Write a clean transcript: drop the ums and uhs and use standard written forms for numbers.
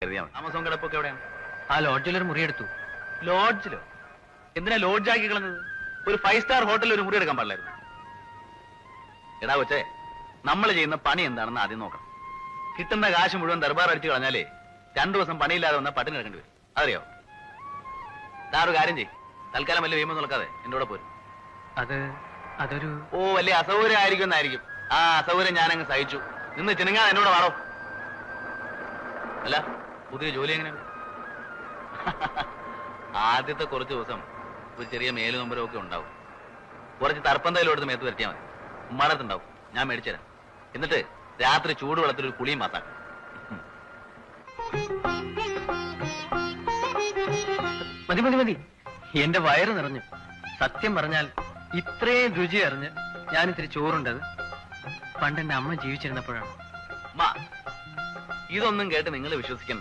കരുതിയാ മതി. താമസവും കിടപ്പൊക്കെ എവിടെയാണ്? ആ ലോഡ്ജിലൊരു മുറിയെടുത്തു. ലോഡ്ജിലോ? എന്തിനാ ലോഡ്ജ് ആക്കി കളഞ്ഞത്? ഒരു 5 സ്റ്റാർ ഹോട്ടലിൽ ഒരു മുറി എടുക്കാൻ പാടില്ലായിരുന്നു. എടാ കൊച്ചേ, നമ്മൾ ചെയ്യുന്ന പണി എന്താണെന്ന് ആദ്യം നോക്കണം. കിട്ടുന്ന കാശ് മുഴുവൻ ദർബാർ അടിച്ചു കളഞ്ഞാലേ 2 ദിവസം പണിയില്ലാതെ വന്നാൽ പട്ടിണി കിടക്കേണ്ടി വരും. അതറിയോ? ഒരു കാര്യം ചെയ്യ്, തൽക്കാലം വലിയ വീമ്പ് നോക്കാതെ എന്റെ കൂടെ പോരും. അതൊരു വലിയ അസൗകര്യം ആയിരിക്കും എന്നായിരിക്കും. ആ അസൗകര്യം ഞാനങ്ങ് സഹിച്ചു. നിന്ന് ചിണുങ്ങാതെ എന്നോട് വാടോ. അല്ല, പുതിയ ജോലി എങ്ങനെയാണ്? ആദ്യത്തെ കുറച്ച് ദിവസം ഒരു ചെറിയ മേലും നമ്പരും ഒക്കെ ഉണ്ടാവും. കുറച്ച് തർപ്പന്തയിലും എടുത്ത് മേത്ത് വരട്ടിയാൽ മതി. ഉമ്മാടത്തുണ്ടാവും, ഞാൻ മേടിച്ചുതരാം. എന്നിട്ട് രാത്രി ചൂടുവെള്ളത്തിൽ ഒരു കുളിയും മാത്താം. മതി മതി മതി, എന്റെ വയറ് നിറഞ്ഞു. സത്യം പറഞ്ഞാൽ ഇത്രയും രുചി അറിഞ്ഞ് ഞാൻ ഇത്തിരി ചോറുണ്ടത് പണ്ട് എന്റെ അമ്മ ജീവിച്ചിരുന്നപ്പോഴാണ്. ഇതൊന്നും കേട്ട് നിങ്ങൾ വിശ്വസിക്കണം.